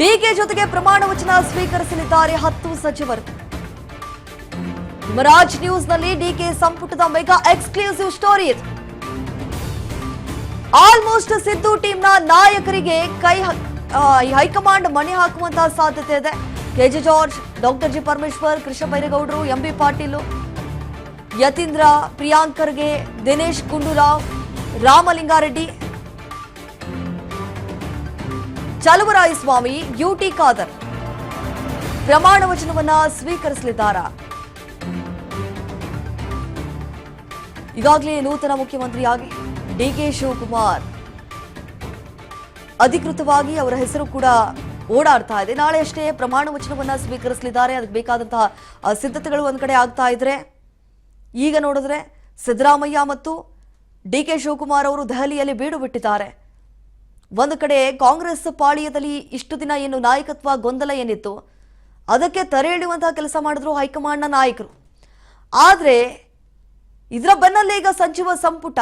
DK ಜೊತೆಗೆ ಪ್ರಮಾಣ ವಚನ ಸ್ವೀಕರಿಸಲಿದ್ದಾರೆ 10 ಸಚಿವರು. ಮರಾಜ್ ನ್ಯೂಸ್ ನಲ್ಲಿ ಡಿಕೆ ಸಂಪುಟದ ಮೆಗಾ ಎಕ್ಸ್ಕ್ಲೂಸಿವ್ ಸ್ಟೋರಿ ಇದೆ. ಆಲ್ಮೋಸ್ಟ್ ಸಿದ್ದು ಟೀಮ್ನ ನಾಯಕರಿಗೆ ಹೈಕಮಾಂಡ್ ಮಣೆ ಹಾಕುವಂತಹ ಸಾಧ್ಯತೆ ಇದೆ. KJ George, doctor G Parameshwar, Krishna ಬೈರೇಗೌಡರು, ಎಂಬಿ ಪಾಟೀಲ್, ಯತೀಂದ್ರ, ಪ್ರಿಯಾಂಕ್ ಖರ್ಗೆ, ದಿನೇಶ್ ಗುಂಡೂರಾವ್, ರಾಮಲಿಂಗಾರೆಡ್ಡಿ, ಚಲುವರಾಯಸ್ವಾಮಿ, ಯುಟಿ ಖಾದರ್ ಪ್ರಮಾಣ ವಚನವನ್ನ ಸ್ವೀಕರಿಸಲಿದ್ದಾರೆ. ಈಗಾಗಲೇ ನೂತನ ಮುಖ್ಯಮಂತ್ರಿಯಾಗಿ ಡಿಕೆ ಶಿವಕುಮಾರ್ ಅಧಿಕೃತವಾಗಿ ಅವರ ಹೆಸರು ಕೂಡ ಓಡಾಡ್ತಾ ಇದೆ. ನಾಳೆ ಅಷ್ಟೇ ಪ್ರಮಾಣ ವಚನವನ್ನ ಸ್ವೀಕರಿಸಲಿದ್ದಾರೆ. ಅದಕ್ಕೆ ಬೇಕಾದಂತಹ ಸಿದ್ಧತೆಗಳು ಒಂದ್ ಕಡೆ ಆಗ್ತಾ ಇದ್ರೆ, ಈಗ ನೋಡಿದ್ರೆ ಸಿದ್ದರಾಮಯ್ಯ ಮತ್ತು ಡಿಕೆ ಶಿವಕುಮಾರ್ ಅವರು ದೆಹಲಿಯಲ್ಲಿ ಬೀಡು ಬಿಟ್ಟಿದ್ದಾರೆ. ಒಂದು ಕಡೆ ಕಾಂಗ್ರೆಸ್ ಪಾಳಿಯದಲ್ಲಿ ಇಷ್ಟು ದಿನ ಏನು ನಾಯಕತ್ವ ಗೊಂದಲ ಏನಿತ್ತು ಅದಕ್ಕೆ ತೆರೆ ಎಳೆಯುವಂತಹ ಕೆಲಸ ಮಾಡಿದ್ರು ಹೈಕಮಾಂಡ್ನ ನಾಯಕರು. ಆದ್ರೆ ಇದರ ಬೆನ್ನಲ್ಲೇ ಈಗ ಸಚಿವ ಸಂಪುಟ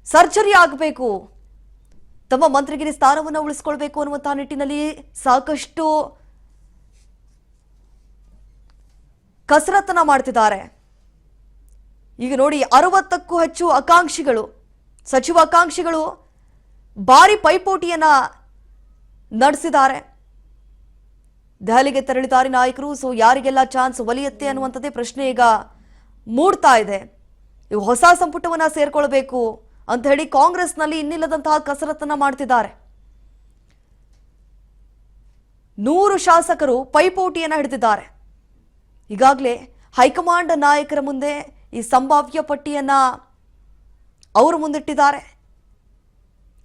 ಸರ್ಜರಿ ಆಗಬೇಕು, ತಮ್ಮ ಮಂತ್ರಿಗಿರಿ ಸ್ಥಾನವನ್ನು ಉಳಿಸಿಕೊಳ್ಬೇಕು ಅನ್ನುವಂತಹ ನಿಟ್ಟಿನಲ್ಲಿ ಸಾಕಷ್ಟು ಕಸರತ್ತನ್ನ ಮಾಡ್ತಿದ್ದಾರೆ. ಈಗ ನೋಡಿ, 60ಕ್ಕೂ ಹೆಚ್ಚು ಆಕಾಂಕ್ಷಿಗಳು, ಸಚಿವ ಆಕಾಂಕ್ಷಿಗಳು ಭಾರಿ ಪೈಪೋಟಿಯನ್ನ ನಡೆಸಿದ್ದಾರೆ. ದೆಹಲಿಗೆ ತೆರಳಿದ್ದಾರೆ ನಾಯಕರು. ಸೊ ಯಾರಿಗೆಲ್ಲ ಚಾನ್ಸ್ ಒಲಿಯುತ್ತೆ ಅನ್ನುವಂಥದ್ದೇ ಪ್ರಶ್ನೆ ಈಗ ಮೂಡ್ತಾ ಇದೆ. ಹೊಸ ಸಂಪುಟವನ್ನ ಸೇರ್ಕೊಳ್ಬೇಕು ಅಂತ ಹೇಳಿ ಕಾಂಗ್ರೆಸ್ನಲ್ಲಿ ಇನ್ನಿಲ್ಲದಂತಹ ಕಸರತ್ತನ್ನ ಮಾಡ್ತಿದ್ದಾರೆ. 100 ಶಾಸಕರು ಪೈಪೋಟಿಯನ್ನ ಹಿಡಿದಿದ್ದಾರೆ. ಈಗಾಗಲೇ ಹೈಕಮಾಂಡ್ ನಾಯಕರ ಮುಂದೆ ಈ ಸಂಭಾವ್ಯ ಪಟ್ಟಿಯನ್ನ ಅವರು ಮುಂದಿಟ್ಟಿದ್ದಾರೆ.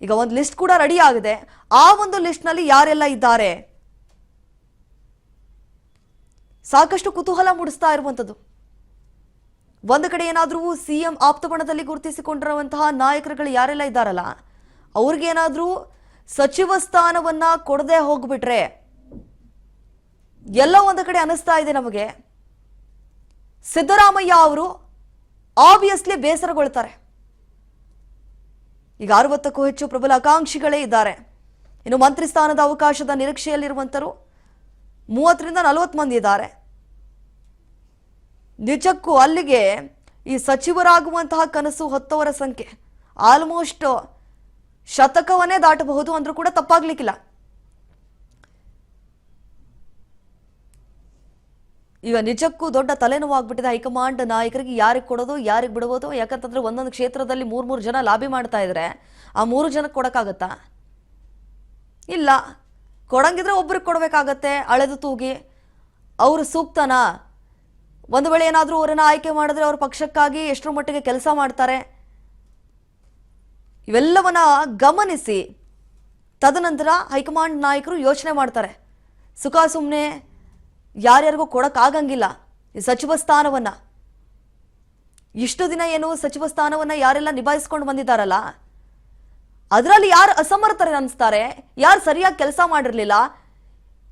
ಈಗ ಒಂದು ಲಿಸ್ಟ್ ಕೂಡ ರೆಡಿ ಆಗಿದೆ. ಆ ಒಂದು ಲಿಸ್ಟ್ ನಲ್ಲಿ ಯಾರೆಲ್ಲ ಇದ್ದಾರೆ ಸಾಕಷ್ಟು ಕುತೂಹಲ ಮೂಡಿಸ್ತಾ ಇರುವಂತದ್ದು. ಒಂದು ಕಡೆ ಏನಾದ್ರೂ ಸಿಎಂ ಆಪ್ತಬಣದಲ್ಲಿ ಗುರುತಿಸಿಕೊಂಡಿರುವಂತಹ ನಾಯಕರುಗಳು ಯಾರೆಲ್ಲ ಇದ್ದಾರಲ್ಲ, ಅವ್ರಿಗೇನಾದ್ರೂ ಸಚಿವ ಸ್ಥಾನವನ್ನ ಕೊಡದೆ ಹೋಗ್ಬಿಟ್ರೆ ಎಲ್ಲ ಒಂದು ಕಡೆ ಅನಿಸ್ತಾ ಇದೆ ನಮಗೆ, ಸಿದ್ದರಾಮಯ್ಯ ಅವರು ಆಬ್ವಿಯಸ್ಲಿ ಬೇಸರಗೊಳ್ತಾರೆ. ಈಗ 60ಕ್ಕೂ ಹೆಚ್ಚು ಪ್ರಬಲ ಆಕಾಂಕ್ಷಿಗಳೇ ಇದ್ದಾರೆ. ಇನ್ನು ಮಂತ್ರಿ ಸ್ಥಾನದ ಅವಕಾಶದ ನಿರೀಕ್ಷೆಯಲ್ಲಿರುವಂತರು 30ರಿಂದ 40 ಮಂದಿ ಇದ್ದಾರೆ. ನಿಜಕ್ಕೂ ಅಲ್ಲಿಗೆ ಈ ಸಚಿವರಾಗುವಂತಹ ಕನಸು ಹೊತ್ತವರ ಸಂಖ್ಯೆ ಆಲ್ಮೋಸ್ಟ್ ಶತಕವನ್ನೇ ದಾಟಬಹುದು ಅಂದ್ರೂ ಕೂಡ ತಪ್ಪಾಗ್ಲಿಕ್ಕಿಲ್ಲ. ಈಗ ನಿಜಕ್ಕೂ ದೊಡ್ಡ ತಲೆನೋವಾಗ್ಬಿಟ್ಟಿದೆ ಹೈಕಮಾಂಡ್ ನಾಯಕರಿಗೆ. ಯಾರಿಗೆ ಕೊಡೋದು, ಯಾರಿಗೆ ಬಿಡಬಹುದು? ಯಾಕಂತಂದ್ರೆ ಒಂದೊಂದು ಕ್ಷೇತ್ರದಲ್ಲಿ 3 ಜನ ಲಾಬಿ ಮಾಡ್ತಾ ಇದ್ರೆ ಆ 3 ಜನಕ್ಕೆ ಕೊಡಕ್ಕಾಗತ್ತಾ? ಇಲ್ಲ. ಕೊಡಂಗಿದ್ರೆ ಒಬ್ರಿಗೆ ಕೊಡಬೇಕಾಗತ್ತೆ, ಅಳೆದು ತೂಗಿ. ಅವರು ಸೂಕ್ತನಾ? ಒಂದು ವೇಳೆ ಏನಾದರೂ ಅವರನ್ನ ಆಯ್ಕೆ ಮಾಡಿದ್ರೆ ಅವ್ರ ಪಕ್ಷಕ್ಕಾಗಿ ಎಷ್ಟರ ಮಟ್ಟಿಗೆ ಕೆಲಸ ಮಾಡ್ತಾರೆ, ಇವೆಲ್ಲವನ್ನ ಗಮನಿಸಿ ತದನಂತರ ಹೈಕಮಾಂಡ್ ನಾಯಕರು ಯೋಚನೆ ಮಾಡ್ತಾರೆ. ಸುಖ ಸುಮ್ಮನೆ ಯಾರ್ಯಾರಿಗೂ ಕೊಡಕ್ಕಾಗಂಗಿಲ್ಲ ಈ ಸಚಿವ ಸ್ಥಾನವನ್ನ. ಇಷ್ಟು ದಿನ ಏನು ಸಚಿವ ಸ್ಥಾನವನ್ನ ಯಾರೆಲ್ಲ ನಿಭಾಯಿಸ್ಕೊಂಡು ಬಂದಿದ್ದಾರಲ್ಲ, ಅದರಲ್ಲಿ ಯಾರು ಅಸಮರ್ಥರು ಅನಿಸ್ತಾರೆ, ಯಾರು ಸರಿಯಾಗಿ ಕೆಲಸ ಮಾಡಿರ್ಲಿಲ್ಲ,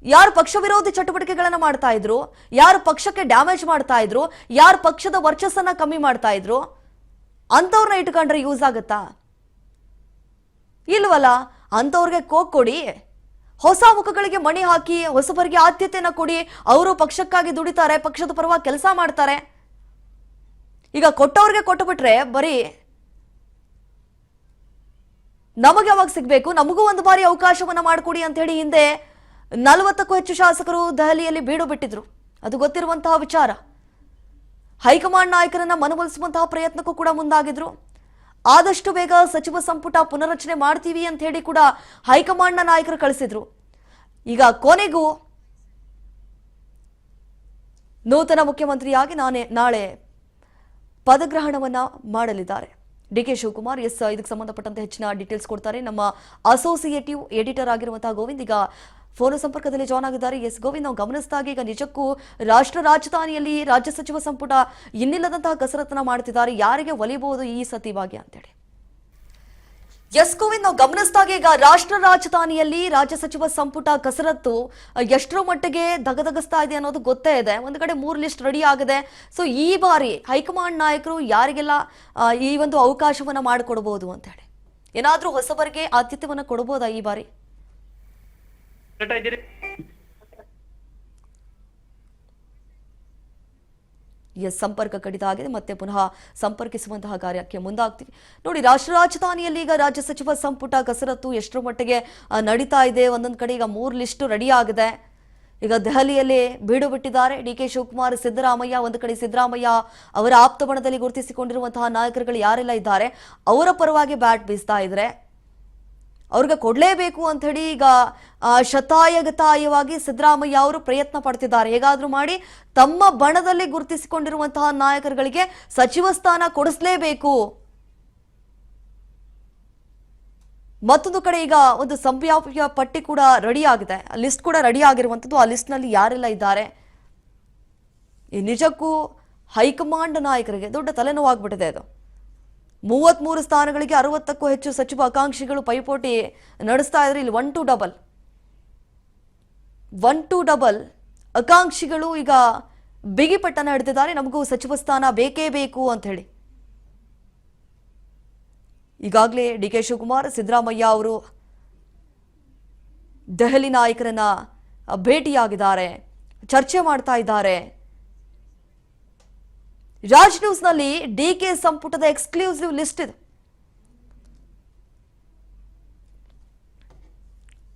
ಯಾರು ಪಕ್ಷ ವಿರೋಧಿ ಚಟುವಟಿಕೆಗಳನ್ನ ಮಾಡ್ತಾ ಇದ್ರು, ಯಾರು ಪಕ್ಷಕ್ಕೆ ಡ್ಯಾಮೇಜ್ ಮಾಡ್ತಾ ಇದ್ರು, ಯಾರು ಪಕ್ಷದ ವರ್ಚಸ್ಸನ್ನ ಕಮ್ಮಿ ಮಾಡ್ತಾ ಇದ್ರು, ಅಂತವ್ರನ್ನ ಇಟ್ಕೊಂಡ್ರೆ ಯೂಸ್ ಆಗತ್ತಾ? ಇಲ್ವಲ್ಲ. ಅಂತವ್ರಿಗೆ ಕೋಕ್ ಕೊಡಿ, ಹೊಸ ಮುಖಗಳಿಗೆ ಮಣಿ ಹಾಕಿ, ಹೊಸಬರಿಗೆ ಆದ್ಯತೆಯನ್ನ ಕೊಡಿ. ಅವರು ಪಕ್ಷಕ್ಕಾಗಿ ದುಡಿತಾರೆ, ಪಕ್ಷದ ಪರವಾಗಿ ಕೆಲಸ ಮಾಡ್ತಾರೆ. ಈಗ ಕೊಟ್ಟವ್ರಿಗೆ ಕೊಟ್ಟು ಬಿಟ್ರೆ ಬರೀ ನಮಗೆ ಯಾವಾಗ ಸಿಗ್ಬೇಕು, ನಮಗೂ ಒಂದು ಬಾರಿ ಅವಕಾಶವನ್ನ ಮಾಡಿಕೊಡಿ ಅಂತ ಹೇಳಿ ಹಿಂದೆ 40ಕ್ಕೂ ಹೆಚ್ಚು ಶಾಸಕರು ದೆಹಲಿಯಲ್ಲಿ ಬೀಡು ಬಿಟ್ಟಿದ್ರು. ಅದು ಗೊತ್ತಿರುವಂತಹ ವಿಚಾರ. ಹೈಕಮಾಂಡ್ ನಾಯಕರನ್ನ ಮನವೊಲಿಸುವಂತಹ ಪ್ರಯತ್ನಕ್ಕೂ ಕೂಡ ಮುಂದಾಗಿದ್ರು. ಆದಷ್ಟು ಬೇಗ ಸಚಿವ ಸಂಪುಟ ಪುನರಚನೆ ಮಾಡ್ತೀವಿ ಅಂತ ಹೇಳಿ ಕೂಡ ಹೈಕಮಾಂಡ್ನ ನಾಯಕರು ಕಳಿಸಿದ್ರು. ಈಗ ಕೊನೆಗೂ ನೂತನ ಮುಖ್ಯಮಂತ್ರಿಯಾಗಿ ನಾಳೆ ಪದಗ್ರಹಣವನ್ನ ಮಾಡಲಿದ್ದಾರೆ ಡಿಕೆ ಶಿವಕುಮಾರ್. ಇದಕ್ಕೆ ಸಂಬಂಧಪಟ್ಟಂತೆ ಹೆಚ್ಚಿನ ಡೀಟೇಲ್ಸ್ ಕೊಡ್ತಾರೆ ನಮ್ಮ ಅಸೋಸಿಯೇಟಿವ್ ಎಡಿಟರ್ ಆಗಿರುವಂತಹ ಗೋವಿಂದ್. ಈಗ ಫೋನ್ ಸಂಪರ್ಕದಲ್ಲಿ ಜಾಯ್ನ್ ಆಗಿದ್ದಾರೆ. ಗೋವಿಂದ್, ನಾವು ಗಮನಿಸಿದಾಗ ಈಗ ನಿಜಕ್ಕೂ ರಾಷ್ಟ್ರ ರಾಜಧಾನಿಯಲ್ಲಿ ರಾಜ್ಯ ಸಚಿವ ಸಂಪುಟ ಇನ್ನಿಲ್ಲದಂತಹ ಕಸರತ್ತನ್ನ ಮಾಡ್ತಿದ್ದಾರೆ. ಯಾರಿಗೆ ಒಲಿಬಹುದು ಈ ಸತಿ ಭಾಗ್ಯ ಅಂತೇಳಿ? ಗೋವಿಂದ್, ನಾವು ಗಮನಿಸಿದಾಗ ಈಗ ರಾಷ್ಟ್ರ ರಾಜಧಾನಿಯಲ್ಲಿ ರಾಜ್ಯ ಸಚಿವ ಸಂಪುಟ ಕಸರತ್ತು ಎಷ್ಟರ ಮಟ್ಟಿಗೆ ದಗದಗಿಸ್ತಾ ಇದೆ ಅನ್ನೋದು ಗೊತ್ತೇ ಇದೆ. ಒಂದು ಕಡೆ 3 ಲಿಸ್ಟ್ ರೆಡಿ ಆಗಿದೆ. ಸೊ ಈ ಬಾರಿ ಹೈಕಮಾಂಡ್ ನಾಯಕರು ಯಾರಿಗೆಲ್ಲ ಈ ಒಂದು ಅವಕಾಶವನ್ನ ಮಾಡಿಕೊಡಬಹುದು ಅಂತ ಹೇಳಿ, ಏನಾದ್ರೂ ಹೊಸಬರಿಗೆ ಆತಿಥ್ಯವನ್ನ ಕೊಡಬಹುದಾ ಈ ಬಾರಿ? ಎಸ್, ಸಂಪರ್ಕ ಕಡಿತ ಆಗಿದೆ. ಮತ್ತೆ ಪುನಃ ಸಂಪರ್ಕಿಸುವಂತಹ ಕಾರ್ಯಕ್ಕೆ ಮುಂದಾಗ್ತೀವಿ. ನೋಡಿ, ರಾಷ್ಟ್ರ ರಾಜಧಾನಿಯಲ್ಲಿ ಈಗ ರಾಜ್ಯ ಸಚಿವ ಸಂಪುಟ ಕಸರತ್ತು ಎಷ್ಟರ ಮಟ್ಟಿಗೆ ನಡೀತಾ ಇದೆ. ಒಂದೊಂದು ಕಡೆ ಈಗ 3 ಲಿಸ್ಟ್ ರೆಡಿ ಆಗಿದೆ. ಈಗ ದೆಹಲಿಯಲ್ಲಿ ಬೀಡು ಬಿಟ್ಟಿದ್ದಾರೆ ಡಿ.ಕೆ. ಶಿವಕುಮಾರ್, ಸಿದ್ದರಾಮಯ್ಯ. ಒಂದು ಕಡೆ ಸಿದ್ದರಾಮಯ್ಯ ಅವರ ಆಪ್ತ ಬಣದಲ್ಲಿ ಗುರುತಿಸಿಕೊಂಡಿರುವಂತಹ ನಾಯಕರುಗಳು ಯಾರೆಲ್ಲ ಇದ್ದಾರೆ ಅವರ ಪರವಾಗಿ ಬ್ಯಾಟ್ ಬೀಸ್ತಾ ಇದ್ರೆ ಅವ್ರಿಗೆ ಕೊಡಲೇಬೇಕು ಅಂತ ಹೇಳಿ ಈಗ ಶತಾಯಗತಾಯವಾಗಿ ಸಿದ್ದರಾಮಯ್ಯ ಅವರು ಪ್ರಯತ್ನ ಪಡ್ತಿದ್ದಾರೆ. ಹೇಗಾದ್ರೂ ಮಾಡಿ ತಮ್ಮ ಬಣದಲ್ಲಿ ಗುರುತಿಸಿಕೊಂಡಿರುವಂತಹ ನಾಯಕರುಗಳಿಗೆ ಸಚಿವ ಸ್ಥಾನ ಕೊಡಿಸಲೇಬೇಕು. ಮತ್ತೊಂದು ಕಡೆ ಈಗ ಒಂದು ಸಂಭಾವ್ಯ ಪಟ್ಟಿ ಕೂಡ ರೆಡಿ ಆಗಿದೆ, ಲಿಸ್ಟ್ ಕೂಡ ರೆಡಿ ಆಗಿರುವಂಥದ್ದು. ಆ ಲಿಸ್ಟ್ ನಲ್ಲಿ ಯಾರೆಲ್ಲ ಇದ್ದಾರೆ, ಈ ನಿಜಕ್ಕೂ ಹೈಕಮಾಂಡ್ ನಾಯಕರಿಗೆ ದೊಡ್ಡ ತಲೆನೋವಾಗ್ಬಿಟ್ಟಿದೆ. ಅದು 33 ಸ್ಥಾನಗಳಿಗೆ 60ಕ್ಕೂ ಹೆಚ್ಚು ಸಚಿವ ಆಕಾಂಕ್ಷಿಗಳು ಪೈಪೋಟಿ ನಡೆಸ್ತಾ ಇದ್ರೆ ಇಲ್ಲಿ 1 to double ಆಕಾಂಕ್ಷಿಗಳು ಈಗ ಬಿಗಿಪಟ್ಟನ ಹಿಡಿದಿದ್ದಾರೆ. ನಮಗೂ ಸಚಿವ ಸ್ಥಾನ ಬೇಕೇ ಬೇಕು ಅಂತ ಹೇಳಿ ಈಗಾಗಲೇ ಡಿ.ಕೆ. ಶಿವಕುಮಾರ್, ಸಿದ್ದರಾಮಯ್ಯ ಅವರು ದೆಹಲಿ ನಾಯಕರನ್ನ ಭೇಟಿಯಾಗಿದ್ದಾರೆ, ಚರ್ಚೆ ಮಾಡ್ತಾ ಇದ್ದಾರೆ. ರಾಜ್ ನ್ಯೂಸ್ ನಲ್ಲಿ ಡಿ.ಕೆ. ಸಂಪುಟದ ಎಕ್ಸ್ಕ್ಲೂಸಿವ್ ಲಿಸ್ಟ್ ಇದೆ.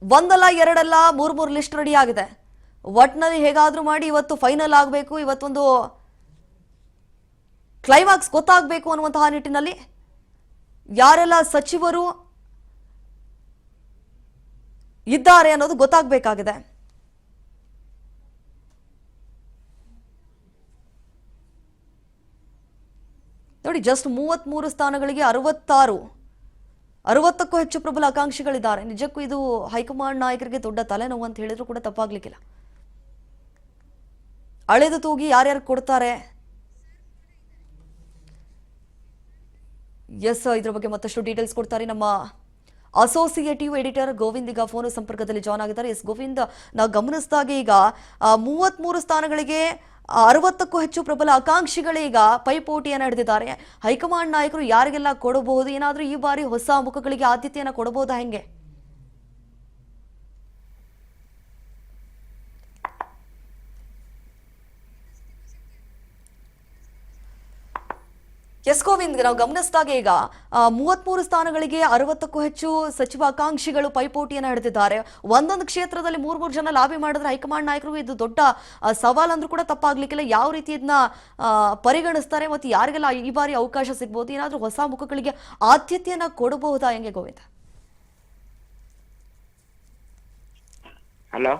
ಒಂದಲ್ಲ ಎರಡಲ್ಲ 3 ಲಿಸ್ಟ್ ರೆಡಿ ಆಗಿದೆ. ಒಟ್ನಲ್ಲಿ ಹೇಗಾದ್ರೂ ಮಾಡಿ ಇವತ್ತು ಫೈನಲ್ ಆಗಬೇಕು, ಇವತ್ತೊಂದು ಕ್ಲೈಮ್ಯಾಕ್ಸ್ ಗೊತ್ತಾಗಬೇಕು ಅನ್ನುವಂತಹ ನಿಟ್ಟಿನಲ್ಲಿ ಯಾರೆಲ್ಲ ಸಚಿವರು ಇದ್ದಾರೆ ಅನ್ನೋದು ಗೊತ್ತಾಗಬೇಕಾಗಿದೆ. ನೋಡಿ, ಜಸ್ಟ್ 33 ಸ್ಥಾನಗಳಿಗೆ 60ಕ್ಕೂ ಹೆಚ್ಚು ಪ್ರಬಲ ಆಕಾಂಕ್ಷಿಗಳಿದ್ದಾರೆ. ನಿಜಕ್ಕೂ ಇದು ಹೈಕಮಾಂಡ್ ನಾಯಕರಿಗೆ ದೊಡ್ಡ ತಲೆನೋವು ಅಂತ ಹೇಳಿದ್ರು ಕೂಡ ತಪ್ಪಾಗ್ಲಿಕ್ಕಿಲ್ಲ. ಅಳೆದು ತೂಗಿ ಯಾರ್ಯಾರು ಕೊಡ್ತಾರೆ. ಎಸ್, ಇದ್ರ ಬಗ್ಗೆ ಮತ್ತಷ್ಟು ಡೀಟೇಲ್ಸ್ ಕೊಡ್ತಾರೆ ನಮ್ಮ ಅಸೋಸಿಯೇಟಿವ್ ಎಡಿಟರ್ ಗೋವಿಂದ್. ಈಗ ಫೋನ್ ಸಂಪರ್ಕದಲ್ಲಿ ಜಾಯ್ನ್ ಆಗಿದ್ದಾರೆ. ಎಸ್ ಗೋವಿಂದ್, ನಾವು ಗಮನಿಸಿದಾಗ ಈಗ 33 ಸ್ಥಾನಗಳಿಗೆ 60ಕ್ಕೂ ಹೆಚ್ಚು ಪ್ರಬಲ ಆಕಾಂಕ್ಷಿಗಳೀಗ ಪೈಪೋಟಿಯನ್ನು ನಡೆದಿದ್ದಾರೆ. ಹೈಕಮಾಂಡ್ ನಾಯಕರು ಯಾರಿಗೆಲ್ಲ ಕೊಡಬಹುದು, ಏನಾದರೂ ಈ ಬಾರಿ ಹೊಸ ಮುಖಗಳಿಗೆ ಆದ್ಯತೆಯನ್ನು ಕೊಡಬಹುದಾ, ಹೆಂಗೆ? ಎಸ್ ಗೋವಿಂದ್, ನಾವು ಗಮನಿಸಿದಾಗ ಈಗ 33 ಸ್ಥಾನಗಳಿಗೆ 60ಕ್ಕೂ ಹೆಚ್ಚು ಸಚಿವ ಆಕಾಂಕ್ಷಿಗಳು ಪೈಪೋಟಿಯನ್ನು ನಡೆದಿದ್ದಾರೆ. ಒಂದೊಂದು ಕ್ಷೇತ್ರದಲ್ಲಿ 3 ಜನ ಲಾಬಿ ಮಾಡಿದ್ರೆ ಹೈಕಮಾಂಡ್ ನಾಯಕರು ಇದು ದೊಡ್ಡ ಸವಾಲ್ ಅಂದ್ರೂ ಕೂಡ ತಪ್ಪಾಗ್ಲಿಕ್ಕಿಲ್ಲ. ಯಾವ ರೀತಿ ಇದನ್ನ ಪರಿಗಣಿಸ್ತಾರೆ ಮತ್ತು ಯಾರಿಗೆಲ್ಲ ಈ ಬಾರಿ ಅವಕಾಶ ಸಿಗಬಹುದು, ಏನಾದ್ರೂ ಹೊಸ ಮುಖಗಳಿಗೆ ಆದ್ಯತೆಯನ್ನ ಕೊಡಬಹುದಾ, ಹೆಂಗೆ ಗೋವಿಂದ್? ಹಲೋ.